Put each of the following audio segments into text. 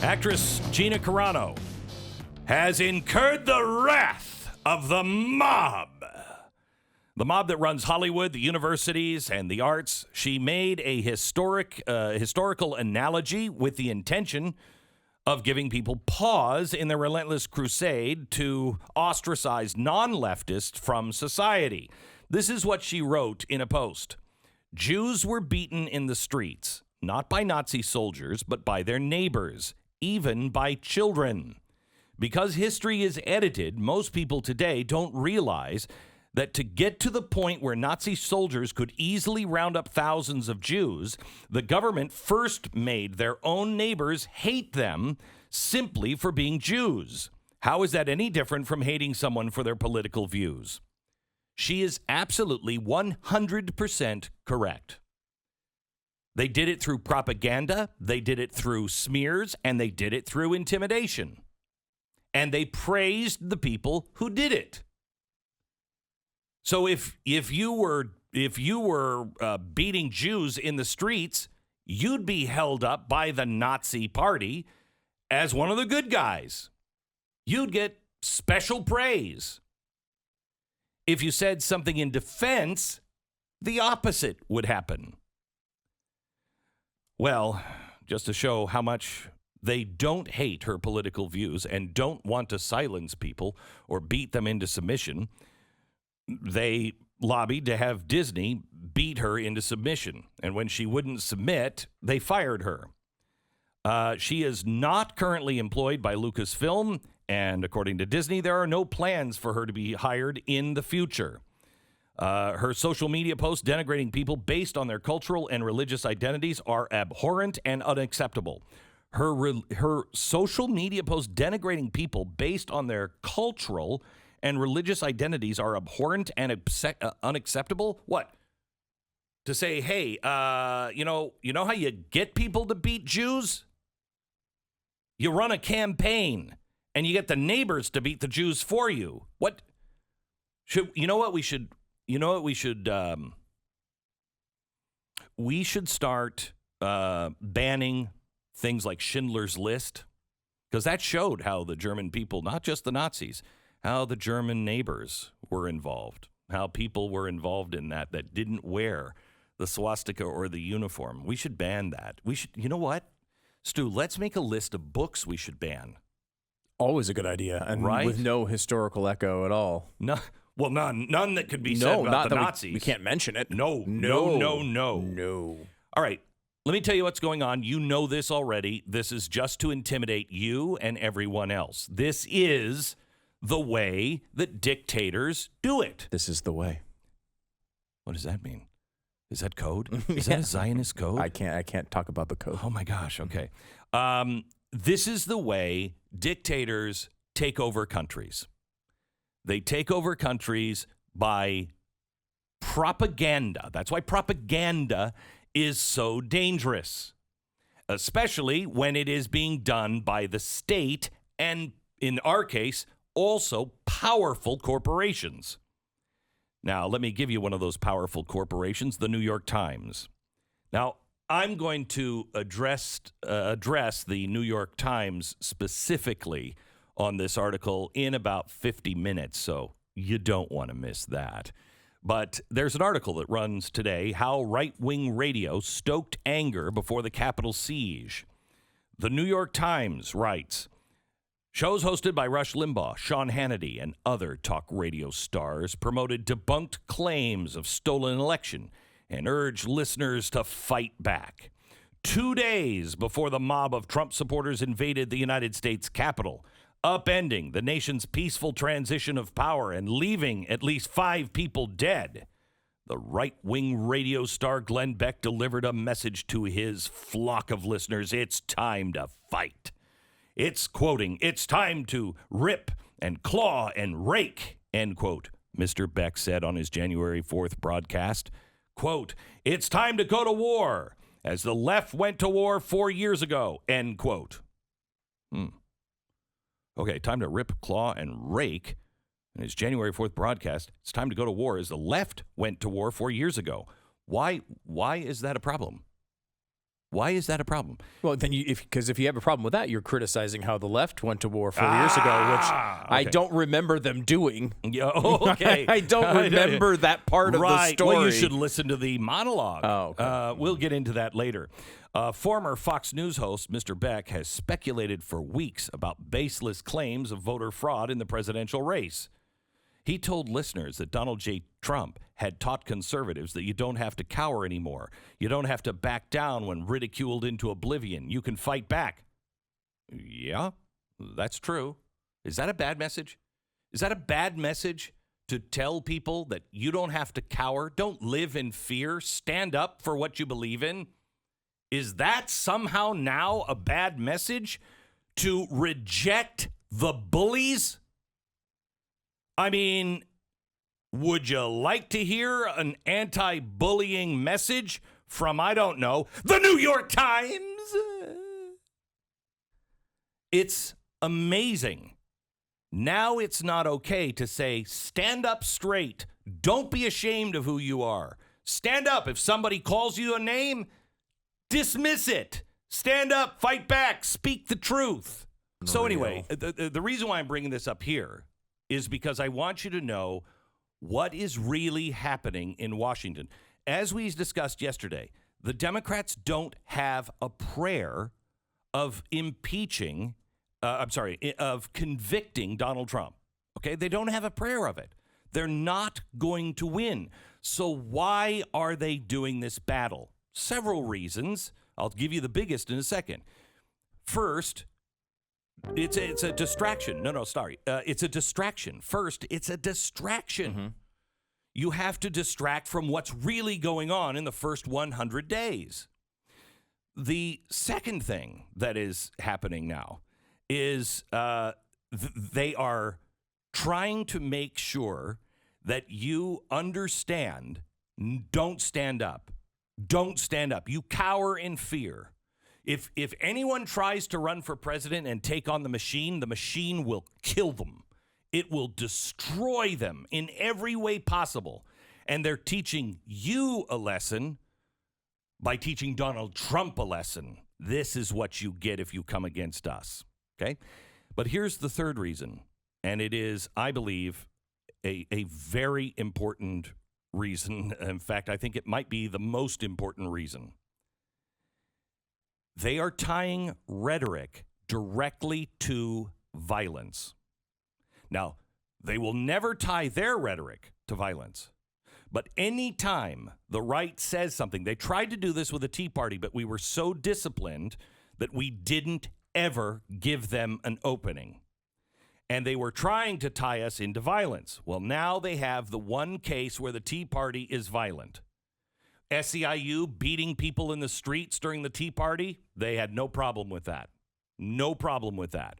Actress Gina Carano has incurred the wrath of the mob. The mob that runs Hollywood, the universities, and the arts. She made a historical analogy with the intention of giving people pause in their relentless crusade to ostracize non-leftists from society. This is what she wrote in a post. Jews were beaten in the streets, not by Nazi soldiers, but by their neighbors, even by children. Because history is edited, most people today don't realize that to get to the point where Nazi soldiers could easily round up thousands of Jews, the government first made their own neighbors hate them simply for being Jews. How is that any different from hating someone for their political views? She is absolutely 100% correct. They did it through propaganda, they did it through smears, and they did it through intimidation. And they praised the people who did it. So if you were beating Jews in the streets, you'd be held up by the Nazi party as one of the good guys. You'd get special praise. If you said something in defense, the opposite would happen. Well, just to show how much they don't hate her political views and don't want to silence people or beat them into submission, they lobbied to have Disney beat her into submission. And when she wouldn't submit, they fired her. She is not currently employed by Lucasfilm, and according to Disney, there are no plans for her to be hired in the future. Her social media posts denigrating people based on their cultural and religious identities are abhorrent and unacceptable. Her social media posts denigrating people based on their cultural and religious identities are abhorrent and unacceptable? What? To say, hey, you know how you get people to beat Jews? You run a campaign, and you get the neighbors to beat the Jews for you. What? We should start banning things like Schindler's List, because that showed how the German people, not just the Nazis, how the German neighbors were involved, how people were involved in that didn't wear the swastika or the uniform. We should ban that. We should, you know what, Stu, let's make a list of books we should ban. Always a good idea, and right? With no historical echo at all. No, well, none that could be said about the Nazis. We can't mention it. No. All right, let me tell you what's going on. You know this already. This is just to intimidate you and everyone else. This is the way that dictators do it. This is the way. What does that mean? Is that code? Is that a Zionist code? I can't talk about the code. Oh my gosh. Okay. This is the way dictators take over countries. They take over countries by propaganda. That's why propaganda is so dangerous, especially when it is being done by the state and, in our case, also powerful corporations. Now, let me give you one of those powerful corporations, the New York Times. Now, I'm going to address the New York Times specifically on this article in about 50 minutes, so you don't want to miss that. But there's an article that runs today, How Right-Wing Radio Stoked Anger Before the Capitol Siege. The New York Times writes, shows hosted by Rush Limbaugh, Sean Hannity, and other talk radio stars promoted debunked claims of stolen election and urged listeners to fight back. 2 days before the mob of Trump supporters invaded the United States Capitol, upending the nation's peaceful transition of power and leaving at least 5 people dead, the right-wing radio star Glenn Beck delivered a message to his flock of listeners. It's time to fight. It's, quoting, it's time to rip and claw and rake, end quote, Mr. Beck said on his January 4th broadcast. Quote, it's time to go to war, as the left went to war 4 years ago, end quote. Okay, time to rip, claw, and rake. In his January 4th broadcast, it's time to go to war, as the left went to war 4 years ago. Why is that a problem? Why is that a problem? Well, then because if you have a problem with that, you're criticizing how the left went to war 4 years ago, which I don't remember them doing. Okay. I don't remember that part of the story. Well, you should listen to the monologue. Oh, okay. We'll get into that later. Former Fox News host Mr. Beck has speculated for weeks about baseless claims of voter fraud in the presidential race. He told listeners that Donald J. Trump had taught conservatives that you don't have to cower anymore. You don't have to back down when ridiculed into oblivion. You can fight back. Yeah, that's true. Is that a bad message? Is that a bad message to tell people that you don't have to cower? Don't live in fear. Stand up for what you believe in. Is that somehow now a bad message to reject the bullies? I mean, would you like to hear an anti-bullying message from, I don't know, the New York Times? It's amazing. Now it's not okay to say, stand up straight. Don't be ashamed of who you are. Stand up. If somebody calls you a name, dismiss it. Stand up, fight back, speak the truth. So anyway, the reason why I'm bringing this up here is because I want you to know what is really happening in Washington. As we discussed yesterday, the Democrats don't have a prayer of of convicting Donald Trump. Okay? They don't have a prayer of it. They're not going to win. So why are they doing this battle? Several reasons. I'll give you the biggest in a second. First, it's a distraction. It's a distraction. First, it's a distraction. Mm-hmm. You have to distract from what's really going on in the first 100 days. The second thing that is happening now is they are trying to make sure that you understand, don't stand up. Don't stand up. You cower in fear. If anyone tries to run for president and take on the machine will kill them. It will destroy them in every way possible. And they're teaching you a lesson by teaching Donald Trump a lesson. This is what you get if you come against us. Okay? But here's the third reason. And it is, I believe, a very important reason. In fact, I think it might be the most important reason. They are tying rhetoric directly to violence. Now, they will never tie their rhetoric to violence. But any time the right says something, they tried to do this with the Tea Party, but we were so disciplined that we didn't ever give them an opening. And they were trying to tie us into violence. Well, now they have the one case where the Tea Party is violent. SEIU beating people in the streets during the Tea Party, they had no problem with that. No problem with that.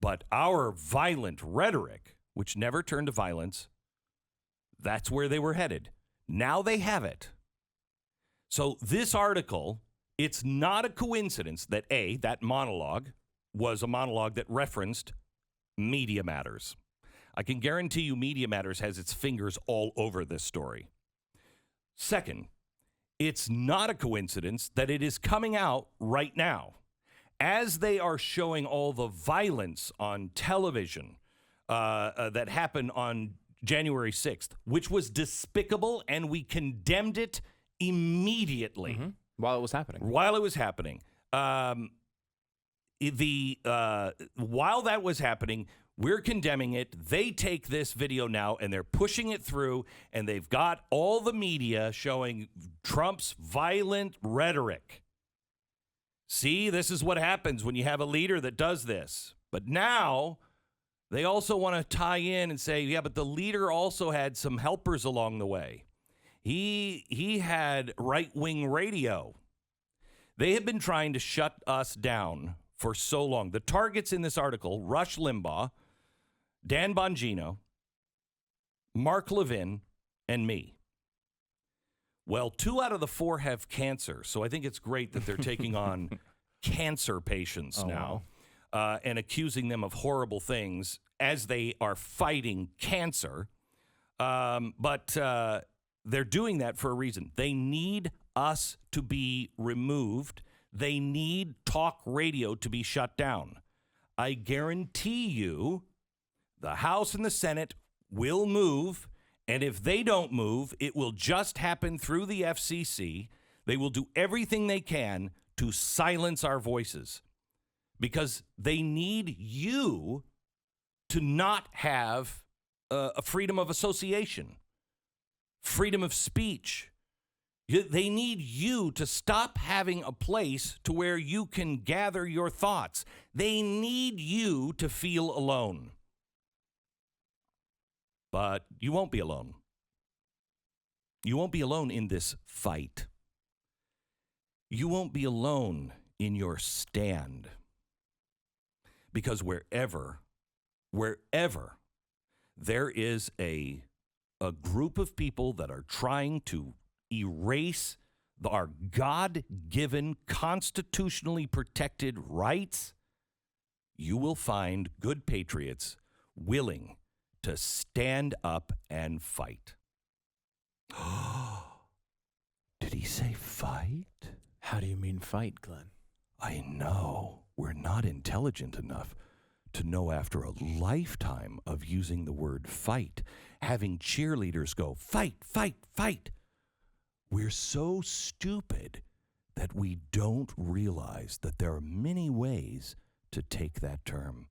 But our violent rhetoric, which never turned to violence, that's where they were headed. Now they have it. So this article, it's not a coincidence that that monologue was a monologue that referenced Media Matters. I can guarantee you Media Matters has its fingers all over this story. Second, it's not a coincidence that it is coming out right now. As they are showing all the violence on television that happened on January 6th, which was despicable, and we condemned it immediately. Mm-hmm. While it was happening. While that was happening, we're condemning it. They take this video now and they're pushing it through, and they've got all the media showing Trump's violent rhetoric. See, this is what happens when you have a leader that does this. But now they also want to tie in and say, yeah, but the leader also had some helpers along the way. He had right-wing radio. They have been trying to shut us down for so long. The targets in this article, Rush Limbaugh, Dan Bongino, Mark Levin, and me. Well, 2 out of the 4 have cancer, so I think it's great that they're taking on cancer patients now and accusing them of horrible things as they are fighting cancer. But they're doing that for a reason. They need us to be removed. They need talk radio to be shut down. I guarantee you the House and the Senate will move, and if they don't move, it will just happen through the FCC. They will do everything they can to silence our voices because they need you to not have a freedom of association, freedom of speech. They need you to stop having a place to where you can gather your thoughts. They need you to feel alone. But you won't be alone. You won't be alone in this fight. You won't be alone in your stand. Because wherever there is a group of people that are trying to erase our God-given, constitutionally protected rights, you will find good patriots willing to stand up and fight. Did he say fight? How do you mean fight, Glenn? I know we're not intelligent enough to know after a lifetime of using the word fight, having cheerleaders go, fight, fight, fight. We're so stupid that we don't realize that there are many ways to take that term.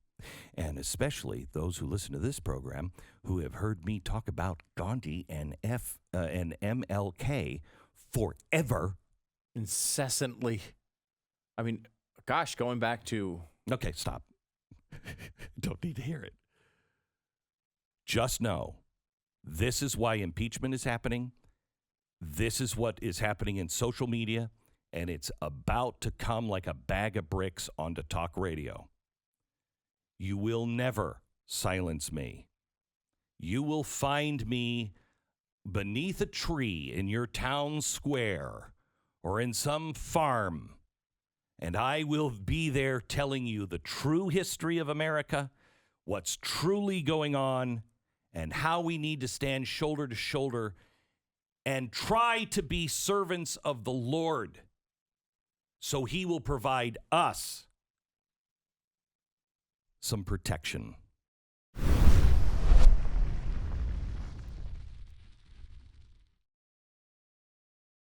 And especially those who listen to this program who have heard me talk about Gandhi and MLK forever. Incessantly. I mean, gosh, going back to... Okay, stop. Don't need to hear it. Just know, this is why impeachment is happening. This is what is happening in social media, and it's about to come like a bag of bricks onto talk radio. You will never silence me. You will find me beneath a tree in your town square or in some farm, and I will be there telling you the true history of America, what's truly going on, and how we need to stand shoulder to shoulder and try to be servants of the Lord so he will provide us some protection.